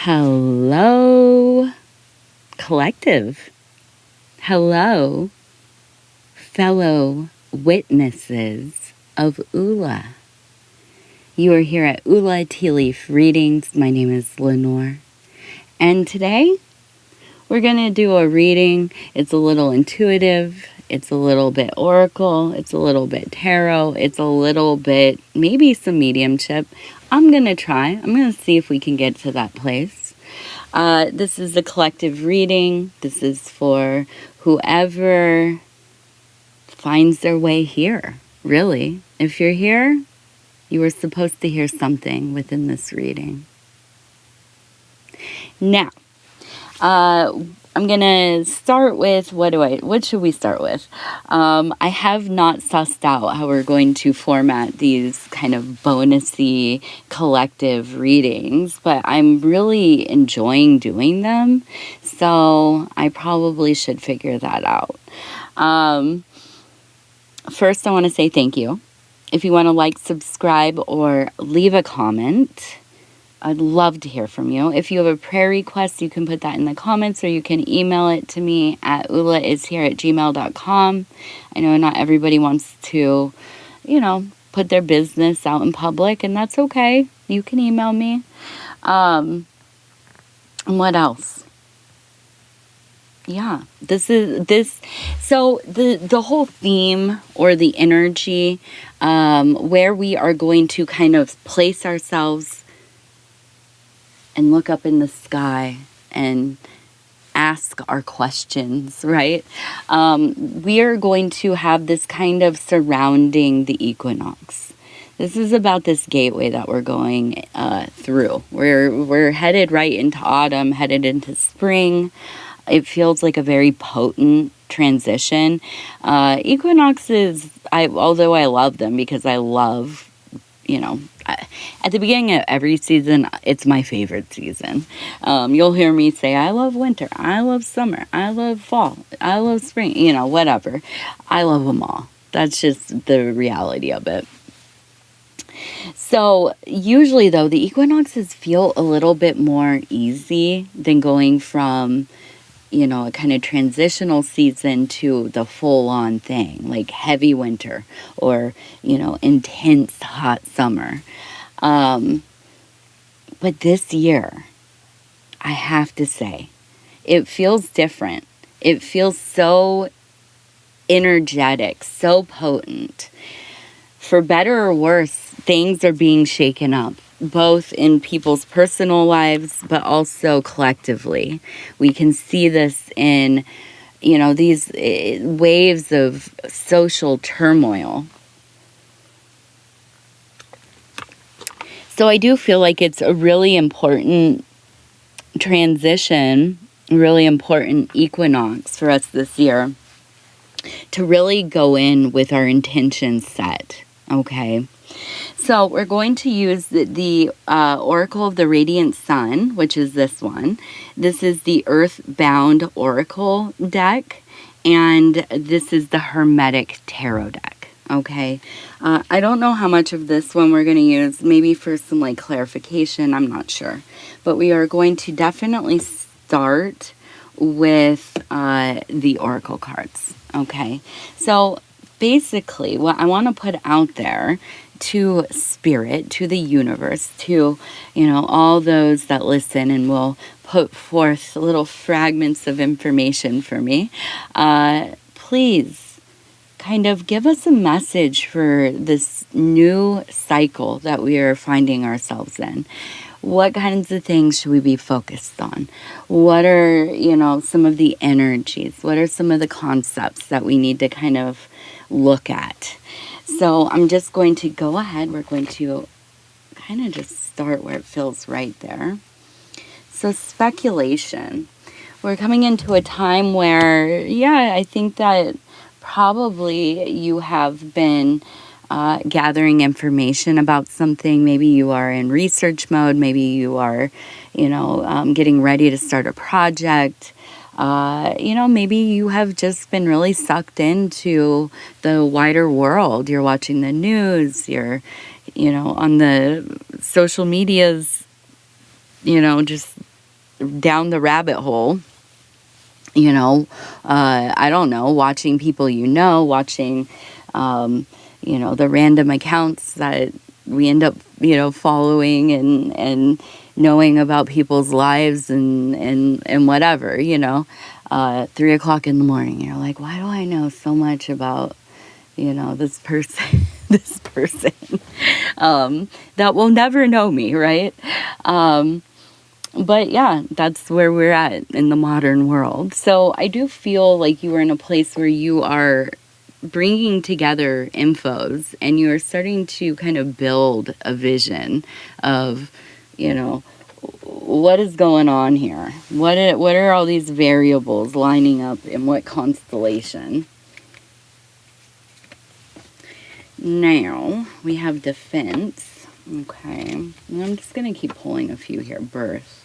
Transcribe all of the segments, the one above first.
Hello, collective. Hello, fellow witnesses of Ula. You are here at Ula Tea Leaf Readings. My name is Lenor. And today, we're going to do a reading. It's a little intuitive. It's a little bit oracle. It's a little bit tarot. It's a little bit, maybe some mediumship. I'm going to try. I'm going to see if we can get to that place. This is a collective reading. This is for whoever finds their way here, really. If you're here, you were supposed to hear something within this reading. Now, I'm going to start with, what should we start with? I have not sussed out how we're going to format these kind of bonusy collective readings, but I'm really enjoying doing them, so I probably should figure that out. First, I want to say thank you. If you want to like, subscribe, or leave a comment, I'd love to hear from you. If you have a prayer request, you can put that in the comments, or you can email it to me at ulaishere@gmail.com. I know not everybody wants to, put their business out in public, and that's okay. You can email me. And what else? Yeah, so the whole theme or the energy, where we are going to kind of place ourselves and look up in the sky and ask our questions, right? We are going to have this kind of surrounding the equinox. This is about this gateway that we're going through. We're headed right into autumn, headed into spring. It feels like a very potent transition. Equinoxes, although I love them because I love, at the beginning of every season, it's my favorite season. You'll hear me say, I love winter, I love summer, I love fall, I love spring, whatever. I love them all. That's just the reality of it. So usually, though, the equinoxes feel a little bit more easy than going from a kind of transitional season to the full-on thing, like heavy winter or, intense hot summer. But this year, I have to say, it feels different. It feels so energetic, so potent. For better or worse, things are being shaken up, both in people's personal lives, but also collectively. We can see this in, these waves of social turmoil. So I do feel like it's a really important transition, really important equinox for us this year to really go in with our intentions set, okay? So we're going to use the Oracle of the Radiant Sun, which is this one. This is the Earthbound Oracle deck, and this is the Hermetic Tarot deck, okay? I don't know how much of this one we're going to use, maybe for some clarification, I'm not sure. But we are going to definitely start with the Oracle cards, okay? So basically, what I want to put out there to spirit, to the universe, to, all those that listen and will put forth little fragments of information for me, please kind of give us a message for this new cycle that we are finding ourselves in. What kinds of things should we be focused on? What are, some of the energies? What are some of the concepts that we need to kind of look at? So I'm just going to go ahead. We're going to kind of just start where it feels right there. So speculation. We're coming into a time where, I think that probably you have been gathering information about something. Maybe you are in research mode. Maybe you are, getting ready to start a project. Maybe you have just been really sucked into the wider world. You're watching the news, you're, on the social medias, just down the rabbit hole, you know, I don't know, watching people, watching, the random accounts that we end up, following and knowing about people's lives and whatever, 3 o'clock in the morning, you're like, why do I know so much about, this person, this person, that will never know me, right? But yeah, that's where we're at in the modern world. So I do feel like you are in a place where you are bringing together infos and you're starting to kind of build a vision of, what is going on here? What are all these variables lining up in what constellation? Now, we have defense. Okay. And I'm just going to keep pulling a few here. Birth.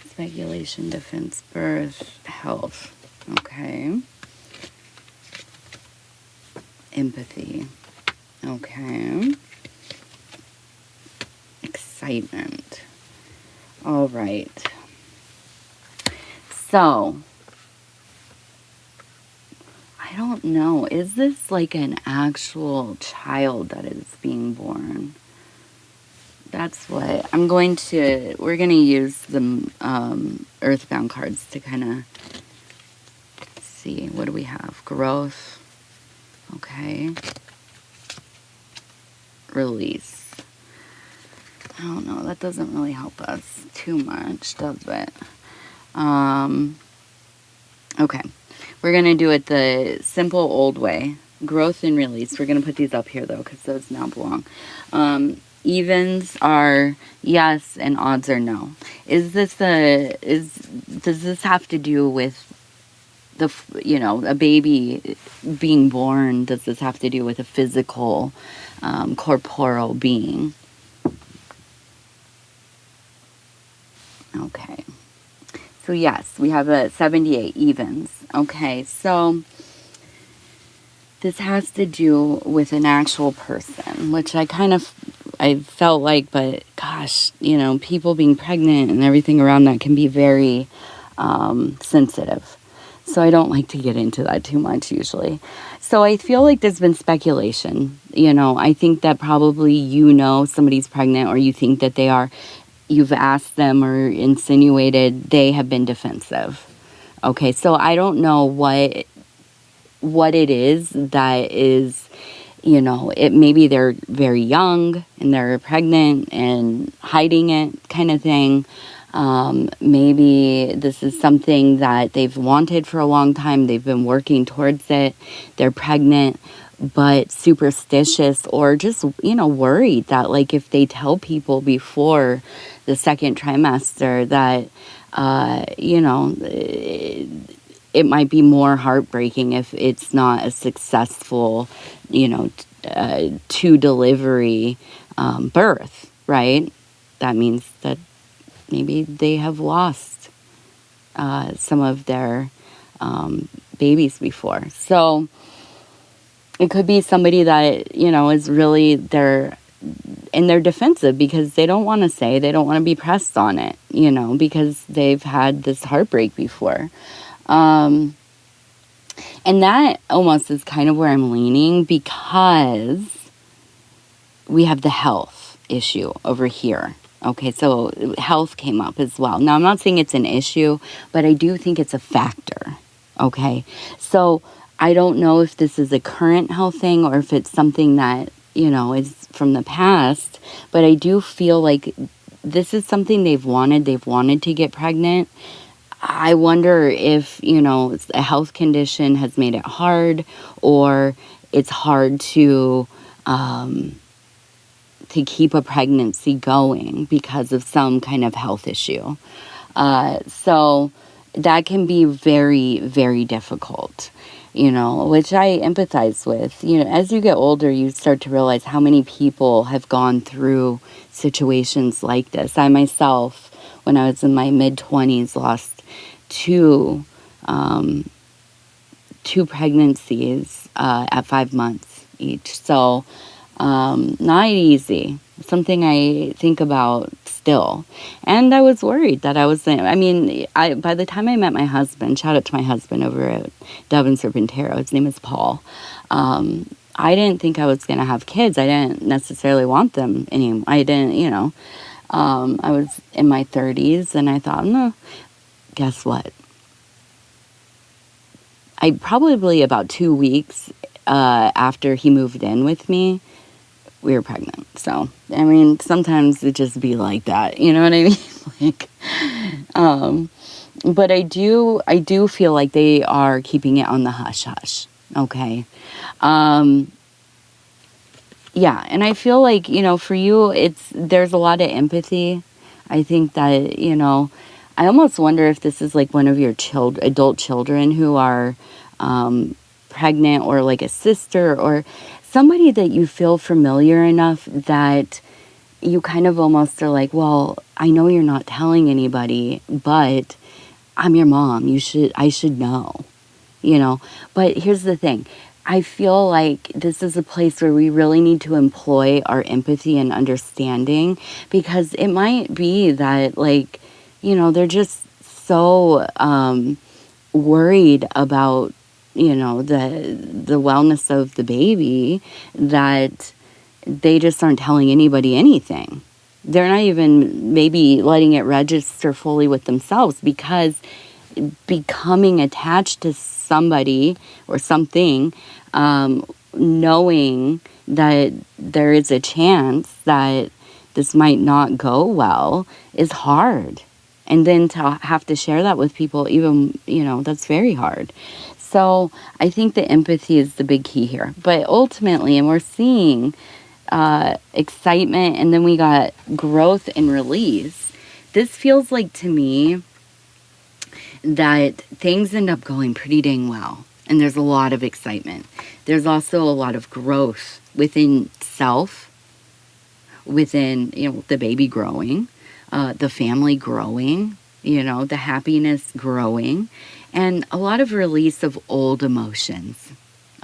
Speculation, defense, birth, health. Okay. Empathy. Okay. Excitement. All right. So, I don't know. Is this like an actual child that is being born? That's what we're going to use the Earthbound cards to kind of see. What do we have? Growth. Okay. Release. I don't know. That doesn't really help us too much, does it? Okay. We're going to do it the simple old way. Growth and release. We're going to put these up here, though, because those now belong. Evens are yes and odds are no. Does this have to do with a baby being born? Does this have to do with a physical, corporeal being? Okay. So yes, we have a 78 evens. Okay, so this has to do with an actual person, which I felt like, but gosh, people being pregnant and everything around that can be very sensitive. So I don't like to get into that too much usually. So I feel like there's been speculation. I think that probably somebody's pregnant or you think that they are. You've asked them or insinuated they have been defensive. Okay, so I don't know what it is that is, maybe they're very young and they're pregnant and hiding it kind of thing. Maybe this is something that they've wanted for a long time. They've been working towards it. They're pregnant, but superstitious or just, worried that like if they tell people before the second trimester that, it might be more heartbreaking if it's not a successful, to delivery birth, right? That means that maybe they have lost some of their babies before. So it could be somebody that, is really they're defensive because they don't want to say, they don't want to be pressed on it, because they've had this heartbreak before. And that almost is kind of where I'm leaning because we have the health issue over here. Okay, so health came up as well. Now, I'm not saying it's an issue, but I do think it's a factor. Okay, so I don't know if this is a current health thing or if it's something that, is from the past, but I do feel like this is something they've wanted. They've wanted to get pregnant. I wonder if, a health condition has made it hard or it's hard to keep a pregnancy going because of some kind of health issue. So that can be very, very difficult, which I empathize with. As you get older, you start to realize how many people have gone through situations like this. I myself, when I was in my mid-20s, lost two pregnancies at 5 months each. So not easy. something I think about still. And I was worried that by the time I met my husband, shout out to my husband over at Dove and Serpent Tarot, his name is Paul. I didn't think I was going to have kids. I didn't necessarily want them anymore. I didn't, I was in my 30s and I thought, no, guess what? I probably about 2 weeks after he moved in with me, we were pregnant. So, sometimes it just be like that. You know what I mean? But I do feel like they are keeping it on the hush hush. Okay. Yeah. And I feel like, for you, there's a lot of empathy. I think that, I almost wonder if this is like one of your adult children who are pregnant, or like a sister or somebody that you feel familiar enough that you kind of almost are like, well, I know you're not telling anybody, but I'm your mom. I should know, But here's the thing. I feel like this is a place where we really need to employ our empathy and understanding, because it might be that, like, they're just so worried about, the wellness of the baby that they just aren't telling anybody anything. They're not even maybe letting it register fully with themselves, because becoming attached to somebody or something, knowing that there is a chance that this might not go well, is hard. And then to have to share that with people, even, that's very hard. So I think the empathy is the big key here. But ultimately, and we're seeing excitement, and then we got growth and release. This feels like, to me, that things end up going pretty dang well. And there's a lot of excitement. There's also a lot of growth within self, within, the baby growing, the family growing, the happiness growing, and a lot of release of old emotions.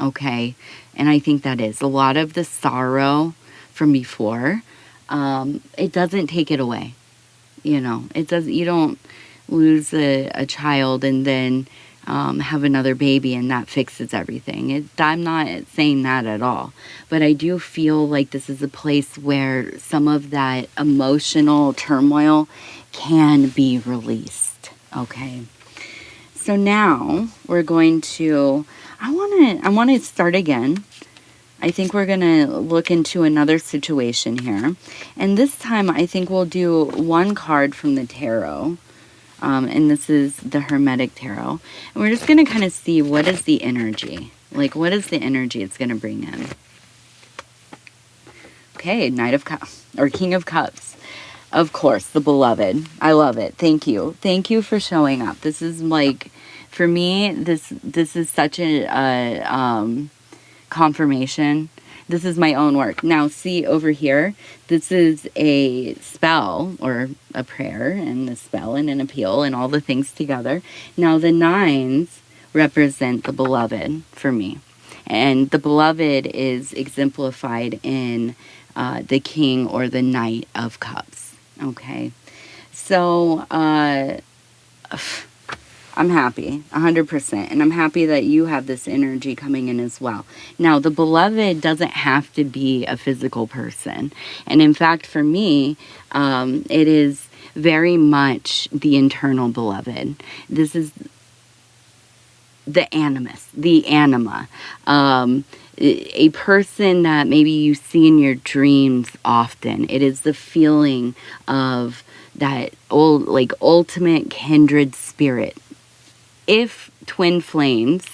Okay. And I think that is a lot of the sorrow from before. It doesn't take it away. It doesn't, you don't lose a child and then have another baby and that fixes everything. I'm not saying that at all. But I do feel like this is a place where some of that emotional turmoil can be released. Okay. So now we're going to, I want to start again. I think we're going to look into another situation here. And this time I think we'll do one card from the tarot. And this is the Hermetic Tarot. And we're just going to kind of see what is the energy. Like, what is the energy it's going to bring in? Okay, Knight of Cups, or King of Cups. Of course, the beloved. I love it. Thank you. Thank you for showing up. This is like, for me, this is such a confirmation. This is my own work. Now, see over here, this is a spell or a prayer, and the spell and an appeal and all the things together. Now, the nines represent the beloved for me. And the beloved is exemplified in the King or the Knight of Cups. Okay. So, I'm happy, 100%. And I'm happy that you have this energy coming in as well. Now, the beloved doesn't have to be a physical person. And in fact, for me, it is very much the internal beloved. This is the animus, the anima. A person that maybe you see in your dreams often. It is the feeling of that ultimate kindred spirit. If twin flames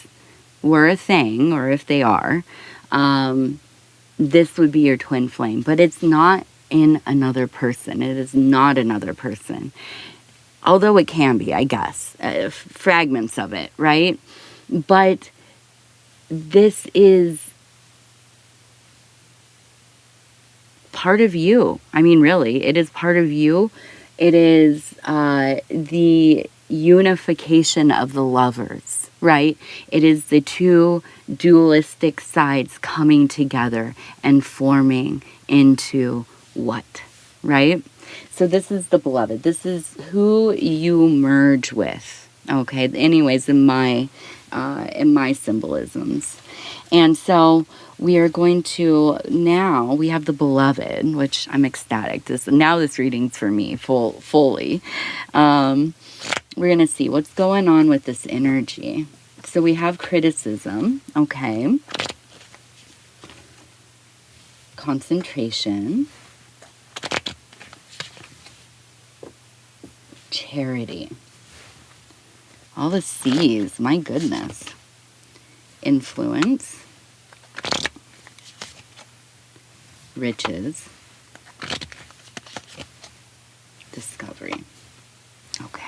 were a thing, or if they are, this would be your twin flame. But it's not in another person. It is not another person. Although it can be, I guess. Fragments of it, right? But this is part of you. I mean, really, it is part of you. It is the unification of the lovers, right? It is the two dualistic sides coming together and forming into what, right? So this is the beloved. This is who you merge with. Okay. Anyways, in my symbolisms. And so we are going to, now we have the beloved, which I'm ecstatic. This reading's for me fully. We're going to see what's going on with this energy. So we have criticism, okay. Concentration. Charity. All the C's, my goodness. Influence. Riches. Discovery. Okay.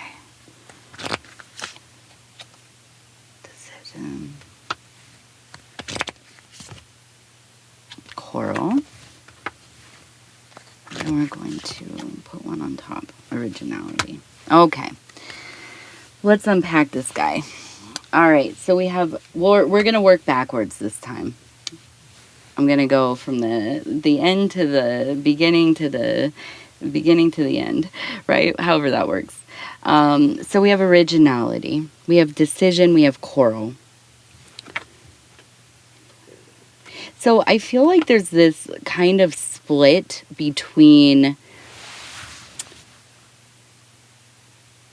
Decision. Coral. And we're going to put one on top. Originality. Okay. Let's unpack this guy. All right. So we have, we're going to work backwards this time. I'm going to go from the end to the beginning to the beginning to the end, right? However that works. So we have originality. We have decision. We have coral. So I feel like there's this kind of split between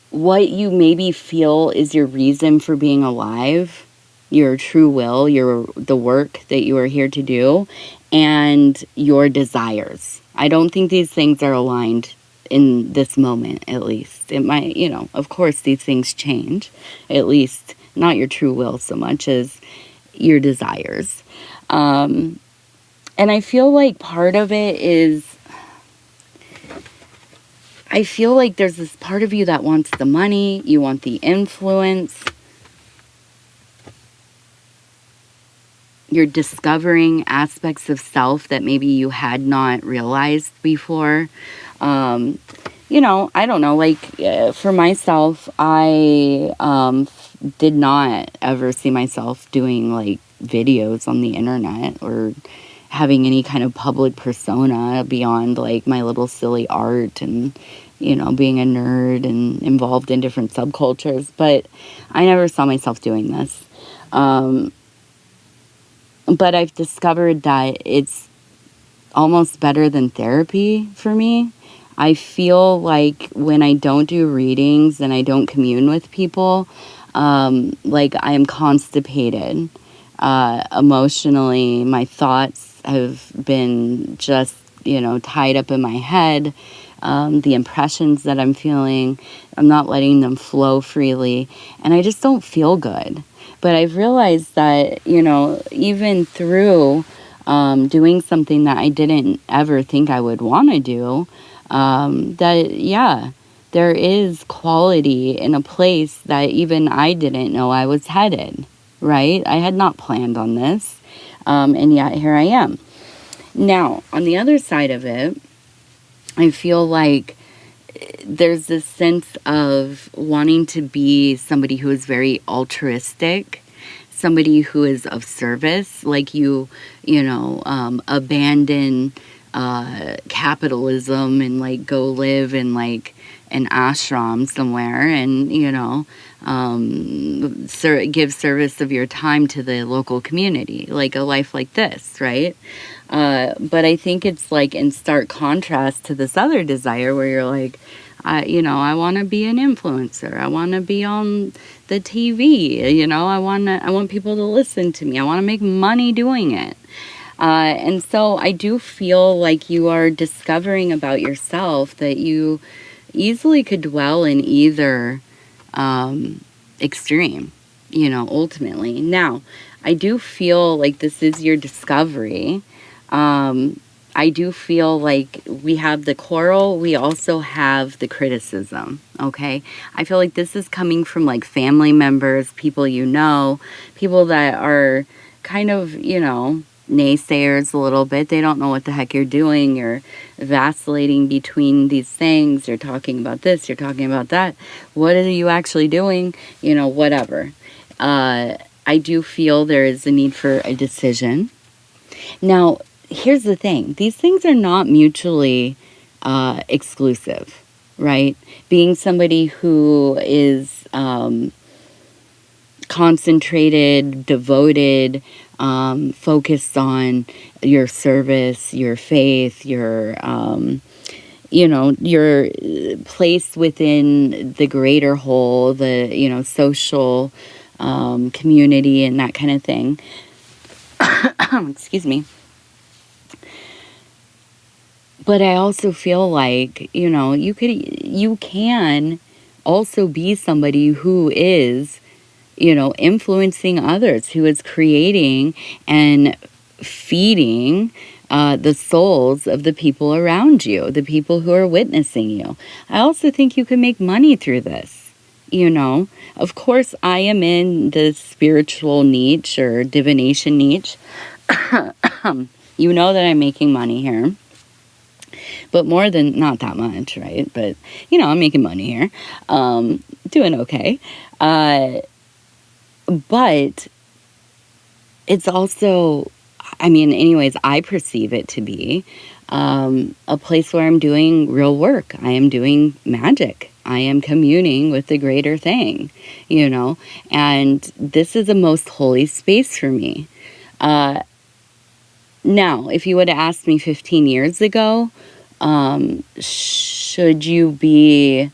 what you maybe feel is your reason for being alive, your true will, the work that you are here to do, and your desires. I don't think these things are aligned in this moment, at least. It might, of course these things change, at least not your true will so much as your desires. And I feel like part of it is, I feel like there's this part of you that wants the money, you want the influence, you're discovering aspects of self that maybe you had not realized before. I don't know, like for myself, I did not ever see myself doing like videos on the internet or having any kind of public persona beyond like my little silly art and, being a nerd and involved in different subcultures. But I never saw myself doing this. But I've discovered that it's almost better than therapy for me. I feel like when I don't do readings and I don't commune with people, like I am constipated. Emotionally, my thoughts have been just, tied up in my head. The impressions that I'm feeling, I'm not letting them flow freely. And I just don't feel good. But I've realized that, even through doing something that I didn't ever think I would want to do, there is quality in a place that even I didn't know I was headed, right? I had not planned on this, and yet here I am. Now, on the other side of it, I feel like there's this sense of wanting to be somebody who is very altruistic, somebody who is of service, like abandon capitalism and like go live in like an ashram somewhere and, give service of your time to the local community, like a life like this, right? But I think it's like in stark contrast to this other desire where you're like, I want to be an influencer. I want to be on the TV. I want people to listen to me. I want to make money doing it. And so I do feel like you are discovering about yourself that you easily could dwell in either extreme, ultimately. Now, I do feel like this is your discovery. I do feel like we have the coral, we also have the criticism, okay? I feel like this is coming from like family members, people people that are kind of, naysayers a little bit. They don't know what the heck you're doing. You're vacillating between these things. You're talking about this, you're talking about that. What are you actually doing? Whatever. I do feel there is a need for a decision. Now, here's the thing. These things are not mutually exclusive, right? Being somebody who is concentrated, devoted, focused on your service, your faith, your your place within the greater whole, the social community and that kind of thing. Excuse me. But I also feel like, you can also be somebody who is, influencing others, who is creating and feeding the souls of the people around you, the people who are witnessing you. I also think you can make money through this. Of course, I am in the spiritual niche or divination niche. You know that I'm making money here. But not that much, right? But, I'm making money here. Doing okay. But it's also, anyways, I perceive it to be a place where I'm doing real work. I am doing magic. I am communing with the greater thing, and this is a most holy space for me. Now, if you would have asked me 15 years ago, should you be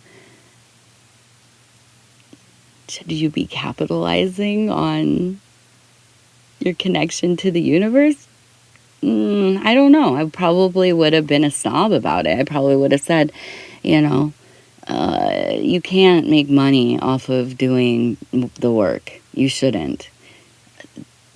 capitalizing on your connection to the universe? I don't know. I probably would have been a snob about it. I probably would have said, you can't make money off of doing the work. You shouldn't.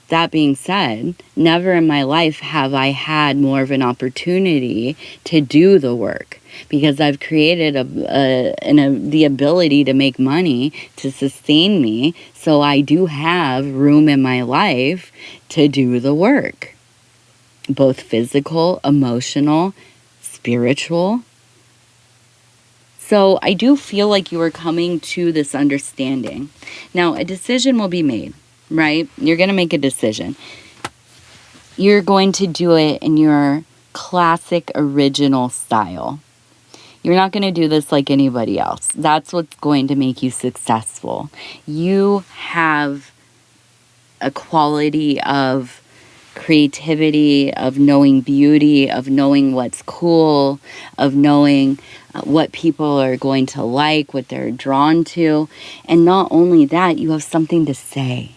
That being said, never in my life have I had more of an opportunity to do the work, because I've created the ability to make money to sustain me. So I do have room in my life to do the work, both physical, emotional, spiritual. So I do feel like you are coming to this understanding. Now, a decision will be made. Right? You're going to make a decision. You're going to do it in your classic original style. You're not going to do this like anybody else. That's what's going to make you successful. You have a quality of creativity, of knowing beauty, of knowing what's cool, of knowing what people are going to like, what they're drawn to. And not only that, you have something to say.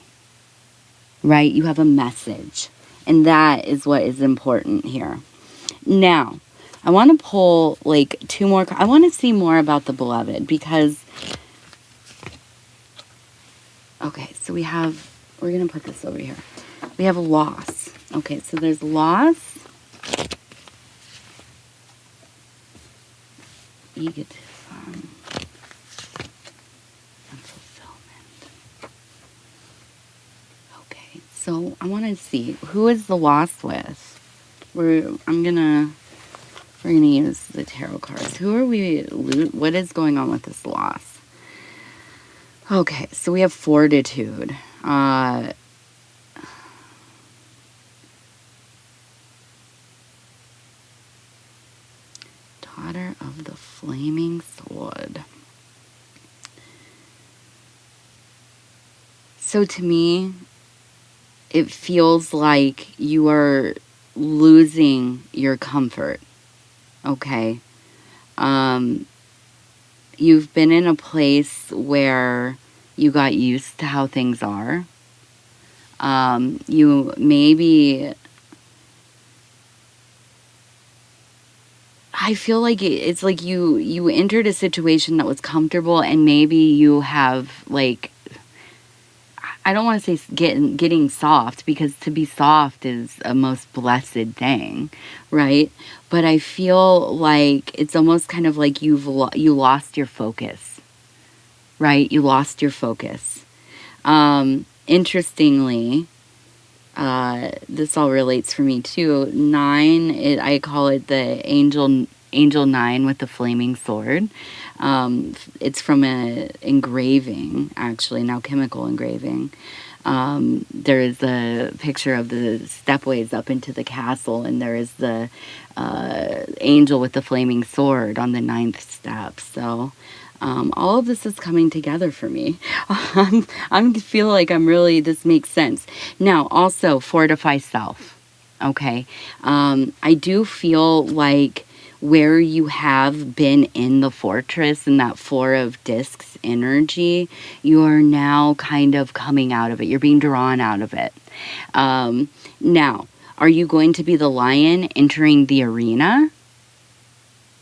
Right? You have a message. And that is what is important here. Now, I want to pull like two more. I want to see more about the beloved, because, okay, so we're going to put this over here. We have loss. Okay, so there's loss, egotism, and fulfillment. Okay, so I want to see, who is the loss with? We're gonna use the tarot cards. What is going on with this loss? Okay, so we have fortitude. Daughter of the Flaming Sword. So to me, it feels like you are losing your comfort. Okay. You've been in a place where you got used to how things are. You maybe, I feel like it's like you entered a situation that was comfortable, and maybe you have, like, I don't want to say getting soft, because to be soft is a most blessed thing, right? But I feel like it's almost kind of like you lost your focus, right? You lost your focus. Interestingly, this all relates for me too. 9, I call it the angel 9 with the flaming sword. It's from an engraving, actually, now chemical engraving. There is a picture of the stepways up into the castle, and there is the angel with the flaming sword on the 9th step. So all of this is coming together for me. I feel like this makes sense. Now, also, fortify self. Okay. I do feel like where you have been in the fortress and that 4 of discs energy, you are now kind of coming out of it. You're being drawn out of it. Now, are you going to be the lion entering the arena,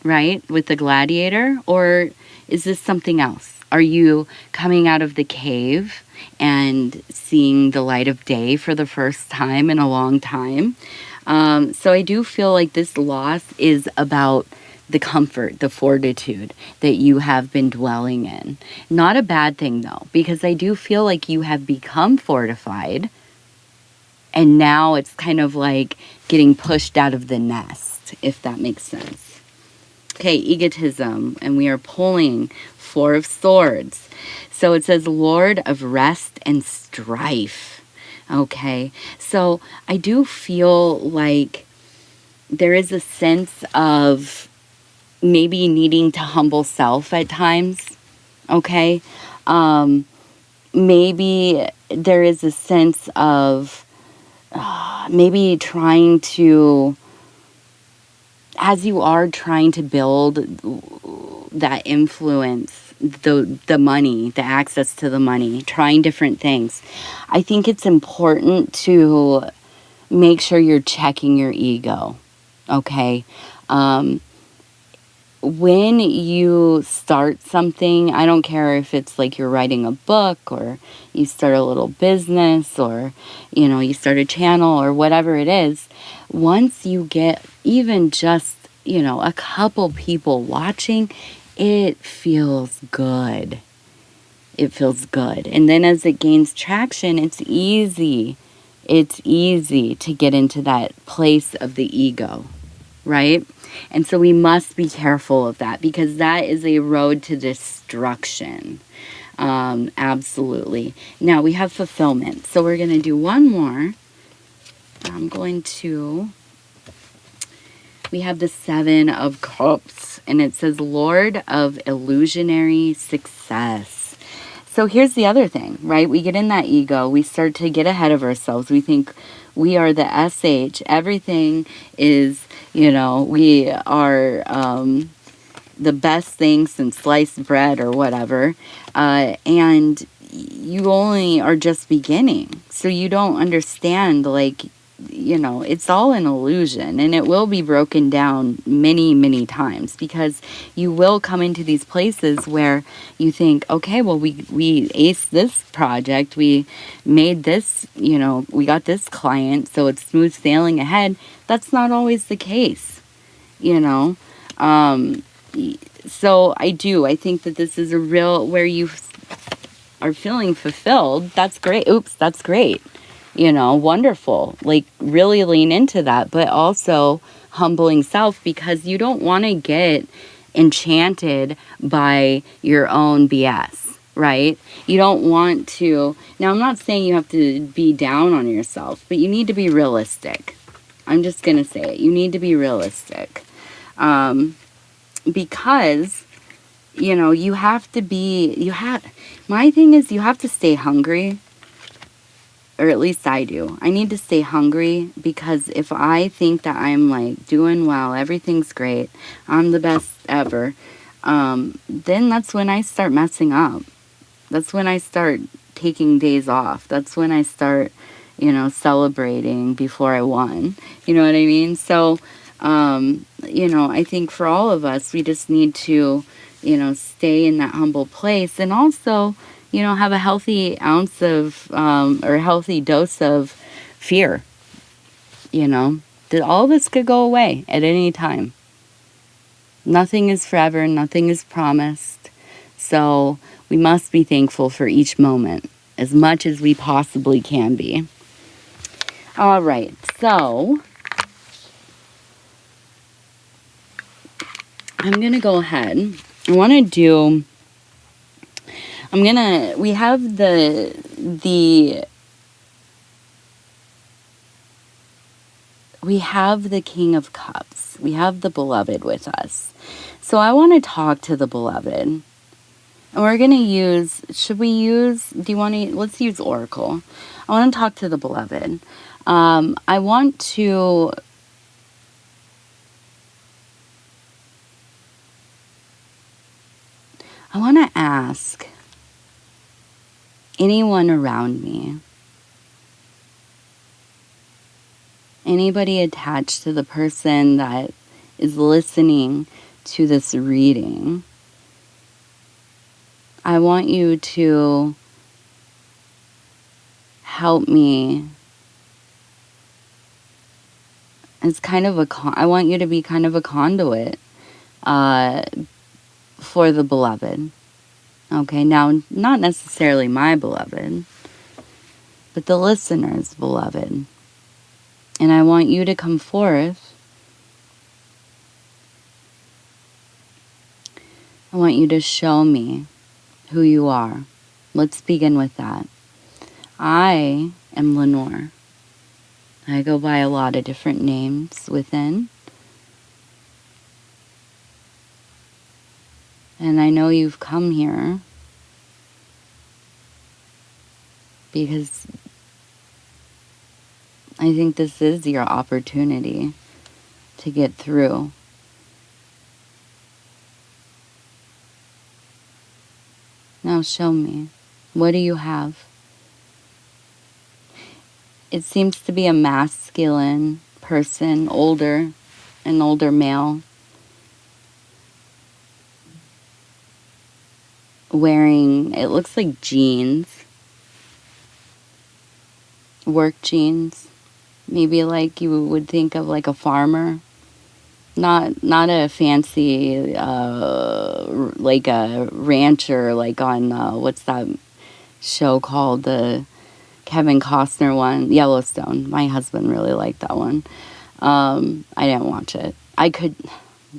right, with the gladiator? Or is this something else? Are you coming out of the cave and seeing the light of day for the first time in a long time? So I do feel like this loss is about the comfort, the fortitude that you have been dwelling in. Not a bad thing, though, because I do feel like you have become fortified, and now it's kind of like getting pushed out of the nest, if that makes sense. Okay, egotism, and we are pulling 4 of Swords. So it says Lord of Rest and Strife. Okay, so I do feel like there is a sense of maybe needing to humble self at times. Okay, maybe there is a sense of maybe trying to, as you are trying to build that influence, the money, the access to the money, trying different things, I think it's important to make sure you're checking your ego, okay? When you start something, I don't care if it's like you're writing a book or you start a little business or, you start a channel or whatever it is, once you get even just, a couple people watching, it feels good. It feels good. And then as it gains traction, it's easy. It's easy to get into that place of the ego, right? And so we must be careful of that because that is a road to destruction. Absolutely. Now we have fulfillment. So we're going to do one more. We have the 7 of Cups, and it says Lord of Illusionary Success. So here's the other thing, right? We get in that ego. We start to get ahead of ourselves. We think we are the SH. Everything is, we are the best thing since sliced bread or whatever. And you only are just beginning. So you don't understand, it's all an illusion, and it will be broken down many, many times because you will come into these places where you think, okay, well, we aced this project, we made this, we got this client, so it's smooth sailing ahead. That's not always the case, So I think that this is a real, where you are feeling fulfilled. That's great. Oops, that's great. Wonderful. Really lean into that, but also humbling self because you don't want to get enchanted by your own BS, right? You don't want to. Now, I'm not saying you have to be down on yourself, but you need to be realistic. I'm just going to say it. You need to be realistic. Because, you have to be, my thing is you have to stay hungry. Or at least I do. I need to stay hungry because if I think that I'm doing well, everything's great, I'm the best ever, then that's when I start messing up. That's when I start taking days off. That's when I start, celebrating before I won. You know what I mean? So, I think for all of us, we just need to, stay in that humble place and also, have a healthy ounce of, or a healthy dose of fear, that all this could go away at any time. Nothing is forever, nothing is promised. So we must be thankful for each moment as much as we possibly can be. All right, so I'm going to go ahead. We have the we have the King of Cups. We have the beloved with us. So I want to talk to the beloved. And we're going to use, let's use Oracle. I want to talk to the beloved. I want to ask anyone around me, anybody attached to the person that is listening to this reading, I want you to help me. It's kind of I want you to be kind of a conduit for the beloved. Okay, now, not necessarily my beloved, but the listener's beloved. And I want you to come forth. I want you to show me who you are. Let's begin with that. I am Lenor. I go by a lot of different names within. And I know you've come here because I think this is your opportunity to get through. Now show me. What do you have? It seems to be a masculine person, an older male, wearing, it looks like jeans, work jeans, maybe like you would think of like a farmer, not a fancy, like a rancher, like on, what's that show called, the Kevin Costner one, Yellowstone. My husband really liked that one. I didn't watch it.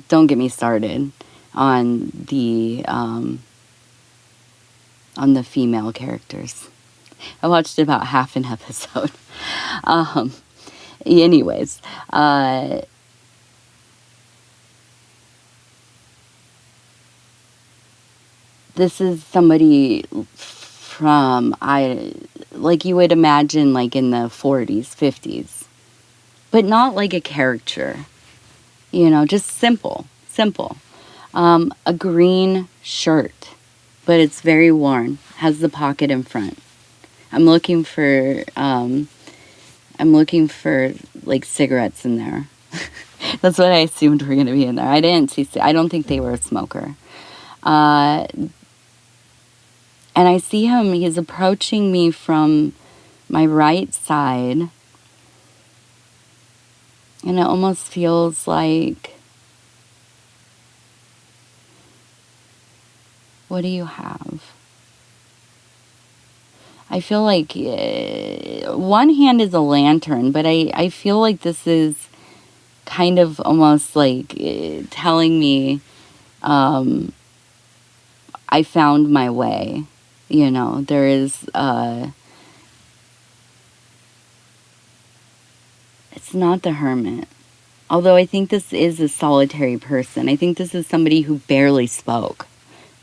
Don't get me started on the female characters. I watched about half an episode. Anyways, this is somebody from, like you would imagine, like in the 40s, 50s, but not like a caricature, just simple. A green shirt, but it's very worn, has the pocket in front. I'm looking for like cigarettes in there. That's what I assumed were going to be in there. I don't think they were a smoker. And I see him, he's approaching me from my right side. And it almost feels like, what do you have? I feel like one hand is a lantern, but I feel like this is kind of almost like telling me I found my way. There is, it's not the hermit. Although I think this is a solitary person. I think this is somebody who barely spoke,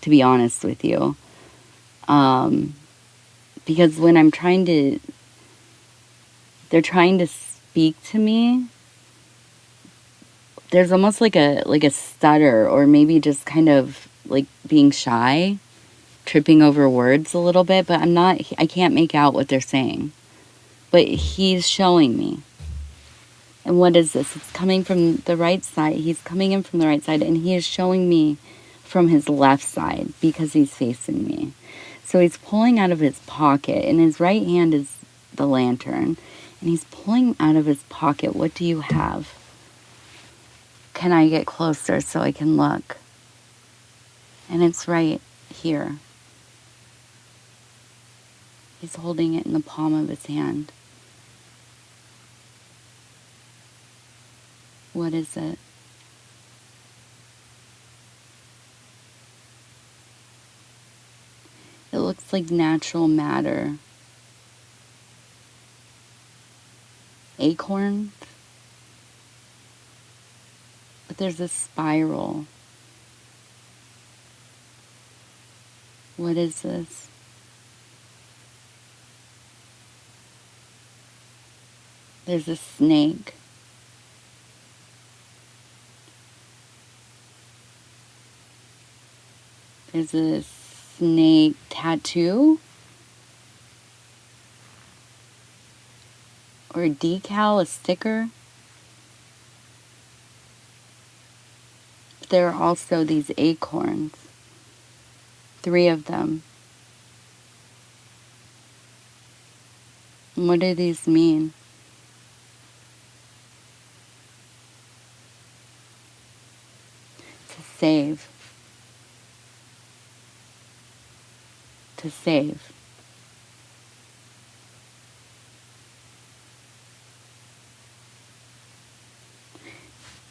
to be honest with you. Because when they're trying to speak to me, there's almost like a stutter, or maybe just kind of like being shy, tripping over words a little bit, but I can't make out what they're saying. But he's showing me. And what is this? It's coming from the right side. He's coming in from the right side, and he is showing me from his left side because he's facing me. So he's pulling out of his pocket, and his right hand is the lantern, and he's pulling out of his pocket. What do you have? Can I get closer so I can look? And it's right here. He's holding it in the palm of his hand. What is it? It looks like natural matter. Acorns? There's a spiral. What is this? There's a snake. There's a snake tattoo? Or a decal, a sticker? There are also these acorns. 3 of them. And what do these mean? To save. To save.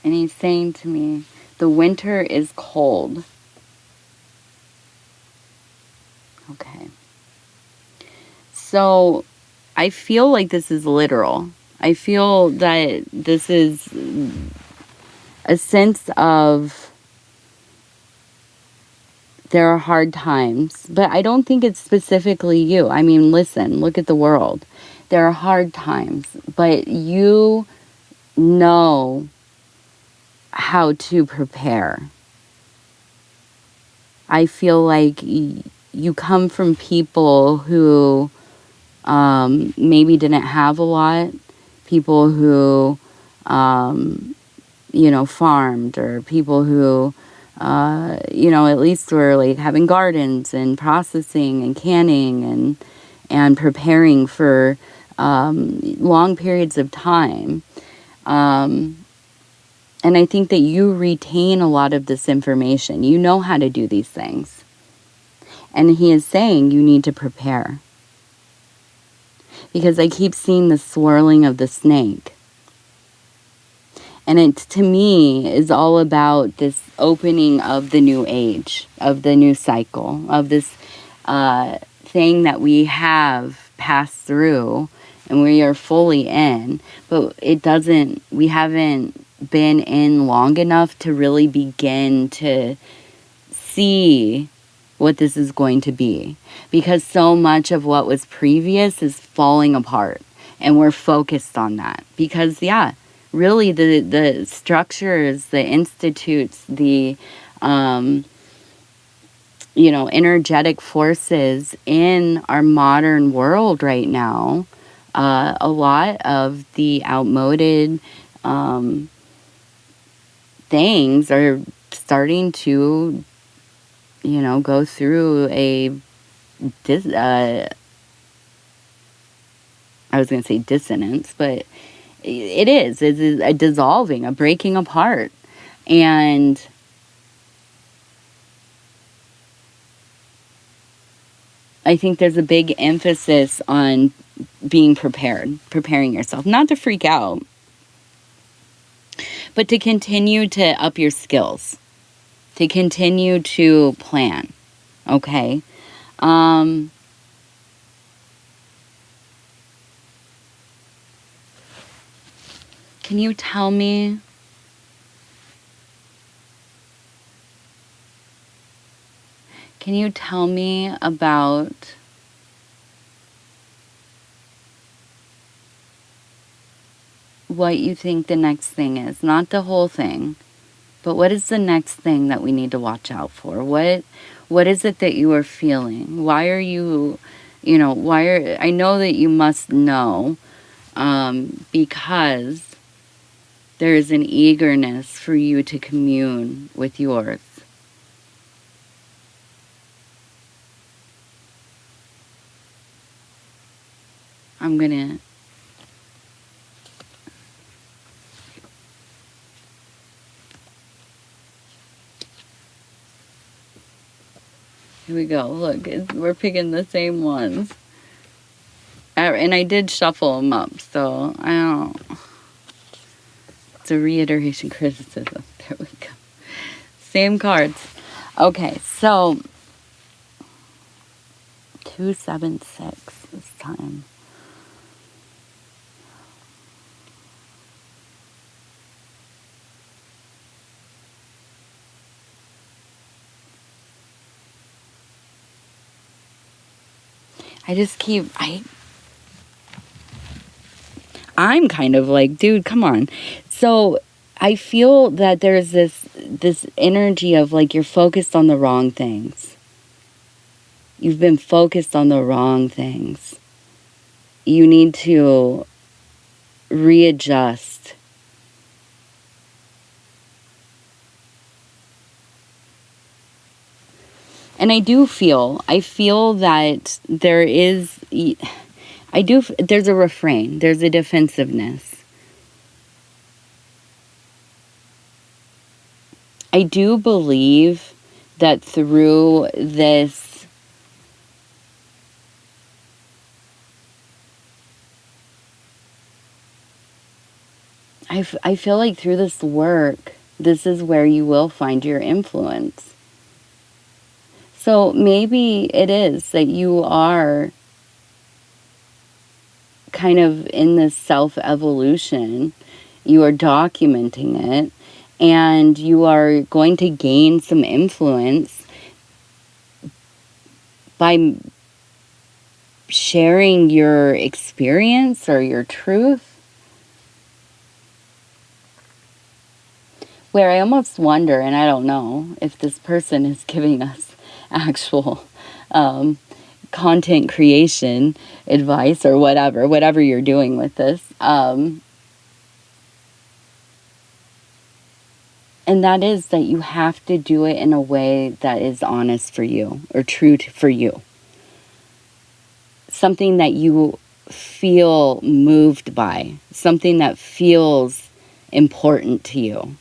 And he's saying to me, the winter is cold. Okay. So I feel like this is literal. I feel that this is a sense of there are hard times, but I don't think it's specifically you. I mean, listen, look at the world. There are hard times, but you know how to prepare. I feel like you come from people who maybe didn't have a lot, people who, farmed, or people who, at least were like having gardens and processing and canning and preparing for long periods of time. And I think that you retain a lot of this information. You know how to do these things. And he is saying you need to prepare. Because I keep seeing the swirling of the snake. And it, to me, is all about this opening of the new age, of the new cycle, of this thing that we have passed through and we are fully in. But we haven't been in long enough to really begin to see what this is going to be, because so much of what was previous is falling apart, and we're focused on that because really the structures, the institutes, the energetic forces in our modern world right now, a lot of the outmoded things are starting to go through I was going to say dissonance, but it's a dissolving, a breaking apart. And I think there's a big emphasis on being preparing yourself, not to freak out, but to continue to up your skills, to continue to plan. Okay. Can you tell me about what you think the next thing is? Not the whole thing, but what is the next thing that we need to watch out for? What is it that you are feeling? Why are you, I know that you must know, because there is an eagerness for you to commune with yours. Here we go. Look, we're picking the same ones. And I did shuffle them up, so I don't. It's a reiteration criticism. There we go. Same cards. Okay, so 276 this time. I just I'm kind of like, dude, come on. So I feel that there's this energy of like you're focused on the wrong things. You've been focused on the wrong things. You need to readjust. And I feel that there's a refrain, there's a defensiveness. I do believe that through this I feel like through this work, this is where you will find your influence. So maybe it is that you are kind of in this self-evolution. You are documenting it, and you are going to gain some influence by sharing your experience or your truth. Where I almost wonder, and I don't know if this person is giving us actual content creation advice or whatever you're doing with this. And that is that you have to do it in a way that is honest for you or true for you. Something that you feel moved by, something that feels important to you.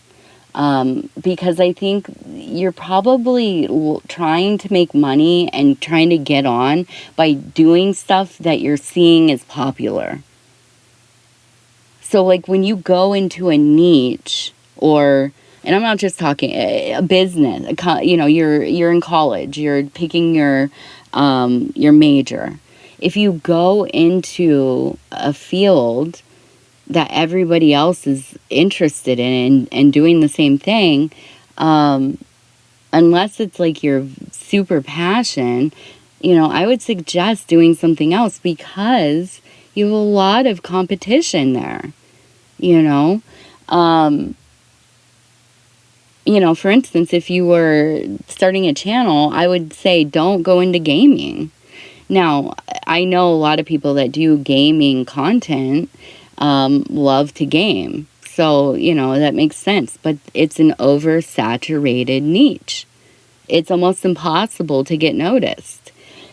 Because I think you're probably trying to make money and trying to get on by doing stuff that you're seeing as popular. So like when you go into a niche and I'm not just talking a business, you're in college, you're picking your major. If you go into a field that everybody else is interested in and doing the same thing, unless it's like your super passion, I would suggest doing something else because you have a lot of competition there, for instance, if you were starting a channel, I would say don't go into gaming. Now, I know a lot of people that do gaming content love to game. So, that makes sense. But it's an oversaturated niche. It's almost impossible to get noticed.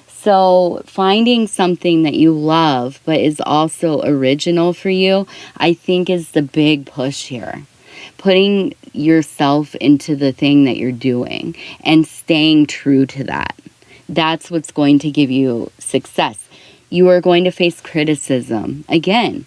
So finding something that you love but is also original for you, I think is the big push here. Putting yourself into the thing that you're doing and staying true to that. That's what's going to give you success. You are going to face criticism. Again,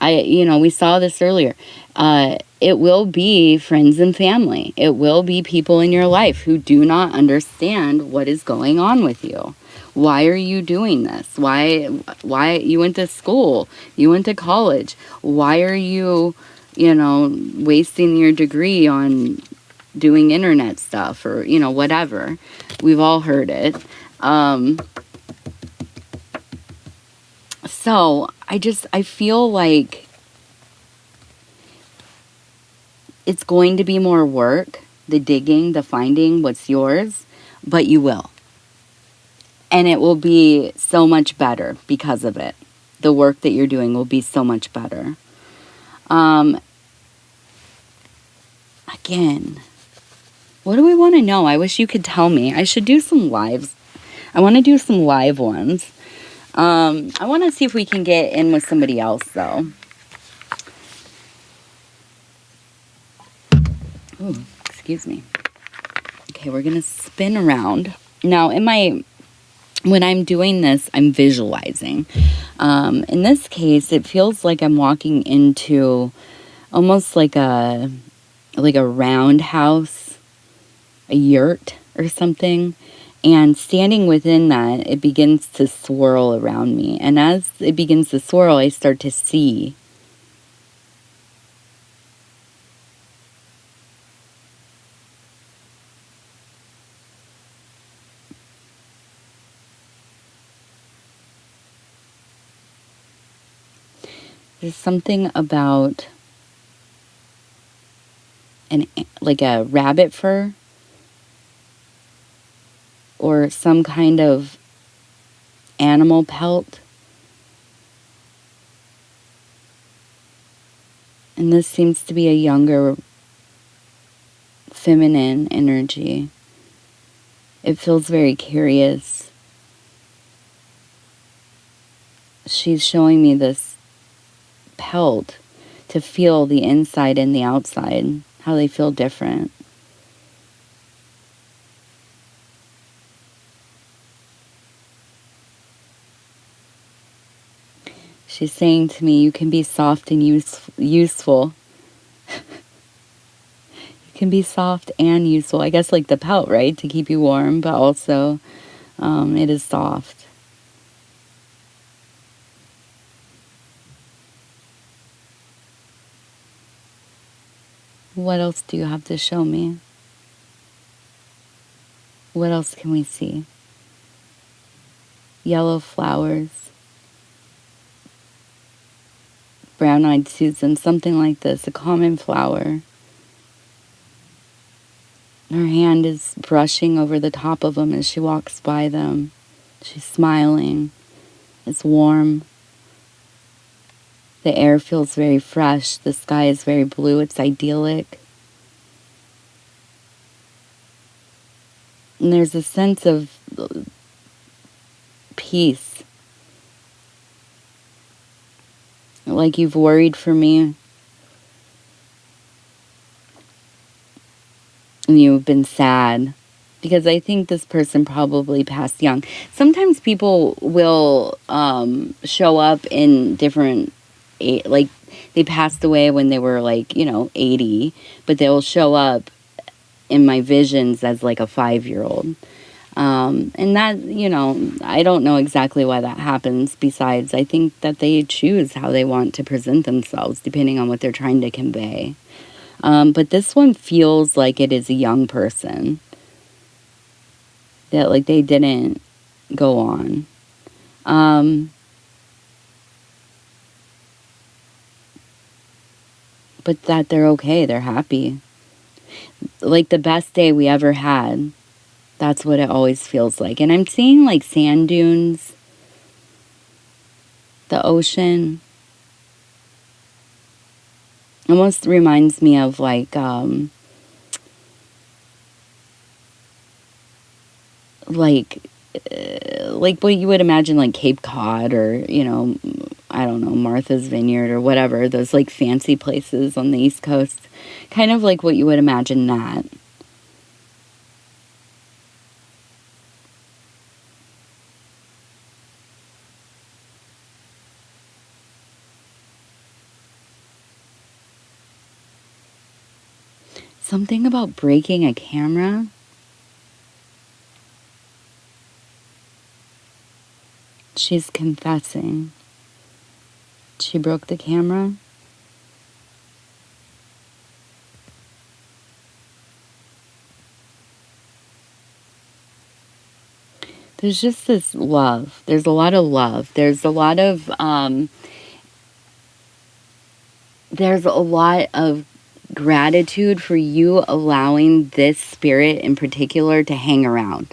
we saw this earlier. It will be friends and family. It will be people in your life who do not understand what is going on with you. Why are you doing this? Why you went to school? You went to college. Why are you, wasting your degree on doing internet stuff or, whatever. We've all heard it. So I feel like it's going to be more work, the digging, the finding what's yours, but you will. And it will be so much better because of it. The work that you're doing will be so much better. Again, what do we want to know? I wish you could tell me. I should do some lives. I want to do some live ones. I want to see if we can get in with somebody else, though. Ooh, excuse me. Okay, we're going to spin around. Now, when I'm doing this, I'm visualizing. In this case, it feels like I'm walking into almost like a roundhouse, a yurt or something. And standing within that, it begins to swirl around me. And as it begins to swirl, I start to see. There's something about like a rabbit fur or some kind of animal pelt. And this seems to be a younger feminine energy. It feels very curious. She's showing me this pelt to feel the inside and the outside, how they feel different. She's saying to me, you can be soft and useful. You can be soft and useful. I guess like the pelt, right? To keep you warm, but also it is soft. What else do you have to show me? What else can we see? Yellow flowers. Brown-eyed Susan, something like this, a common flower. Her hand is brushing over the top of them as she walks by them. She's smiling. It's warm. The air feels very fresh. The sky is very blue. It's idyllic. And there's a sense of peace. Like you've worried for me. And you've been sad. Because I think this person probably passed young. Sometimes people will show up in different, like they passed away when they were like, 80. But they'll show up in my visions as like a 5-year-old. And that, I don't know exactly why that happens. Besides, I think that they choose how they want to present themselves depending on what they're trying to convey. But this one feels like it is a young person. That like they didn't go on. But that they're okay. They're happy. Like the best day we ever had. That's what it always feels like. And I'm seeing like sand dunes, the ocean. Almost reminds me of like what you would imagine like Cape Cod or, I don't know, Martha's Vineyard or whatever. Those like fancy places on the East Coast. Kind of like what you would imagine that. Something about breaking a camera. She's confessing. She broke the camera. There's just this love. There's a lot of love. There's a lot of gratitude for you allowing this spirit in particular to hang around.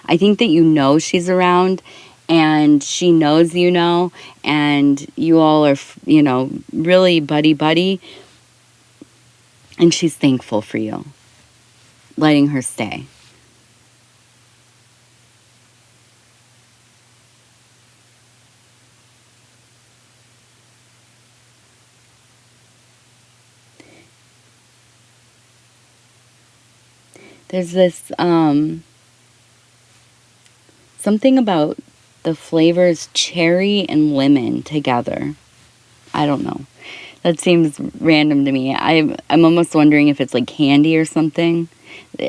I think that she's around and she knows and you all are, really buddy. And she's thankful for you letting her stay. There's this, something about the flavors cherry and lemon together. I don't know. That seems random to me. I'm almost wondering if it's like candy or something.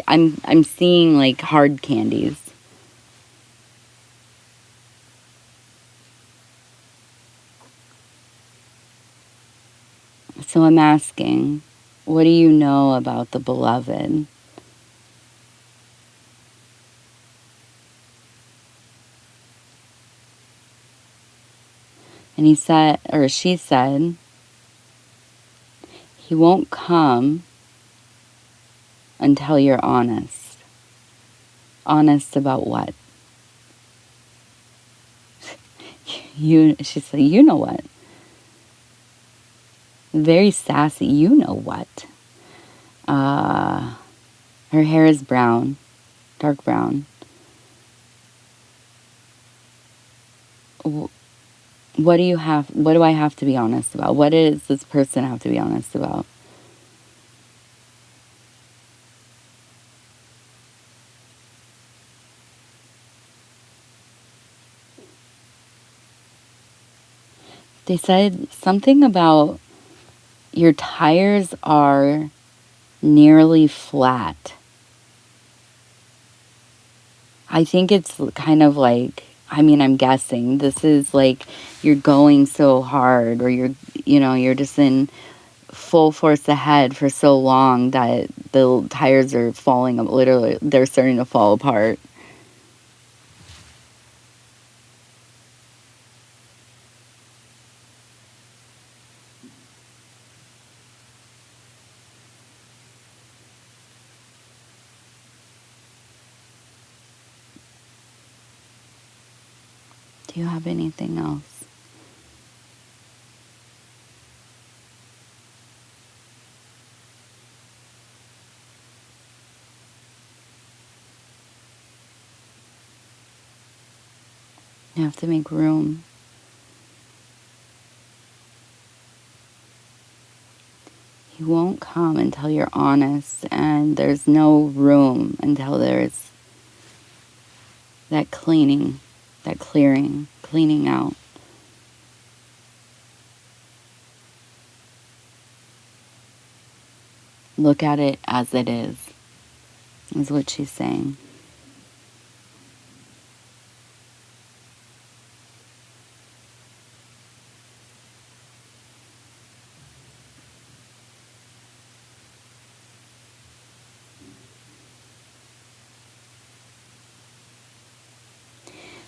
I'm seeing like hard candies. So I'm asking, what do you know about the beloved? And he said, or she said, He won't come until you're honest. Honest about what? She said, you know what? Very sassy, you know what? Her hair is brown, dark brown. What do I have to be honest about? What does this person have to be honest about? They said something about your tires are nearly flat. I think it's kind of like, I'm guessing this is like you're going so hard, or you're just in full force ahead for so long that the tires are falling, literally, they're starting to fall apart. Do you have anything else? You have to make room. He won't come until you're honest, and there's no room until there's that cleaning, that cleaning out. Look at it as it is what she's saying.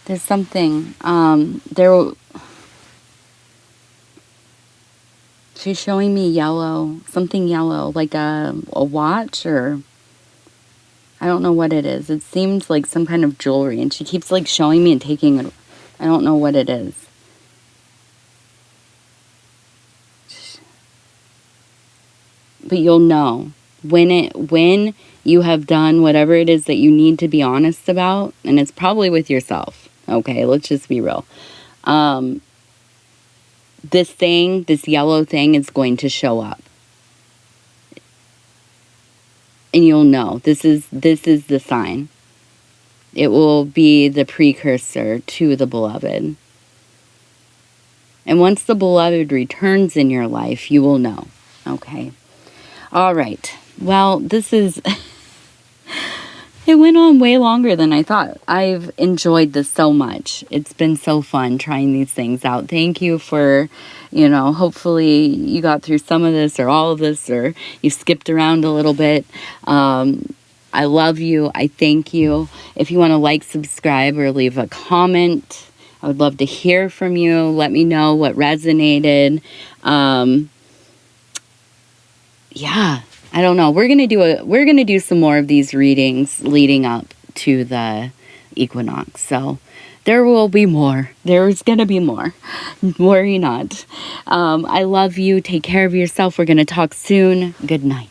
There's something, she's showing me yellow, something yellow, like a watch, or I don't know what it is. It seems like some kind of jewelry, and she keeps like showing me and taking it. I don't know what it is. But you'll know when you have done whatever it is that you need to be honest about, and it's probably with yourself. Okay, let's just be real. This yellow thing is going to show up. And you'll know. This is the sign. It will be the precursor to the beloved. And once the beloved returns in your life, you will know. Okay. All right. Well, it went on way longer than I thought. I've enjoyed this so much. It's been so fun trying these things out. Thank you for, hopefully you got through some of this or all of this, or you skipped around a little bit. I love you. I thank you. If you want to like, subscribe, or leave a comment, I would love to hear from you. Let me know what resonated. Yeah. I don't know. We're gonna do some more of these readings leading up to the equinox. So there will be more. There's gonna be more. Worry not. I love you. Take care of yourself. We're gonna talk soon. Good night.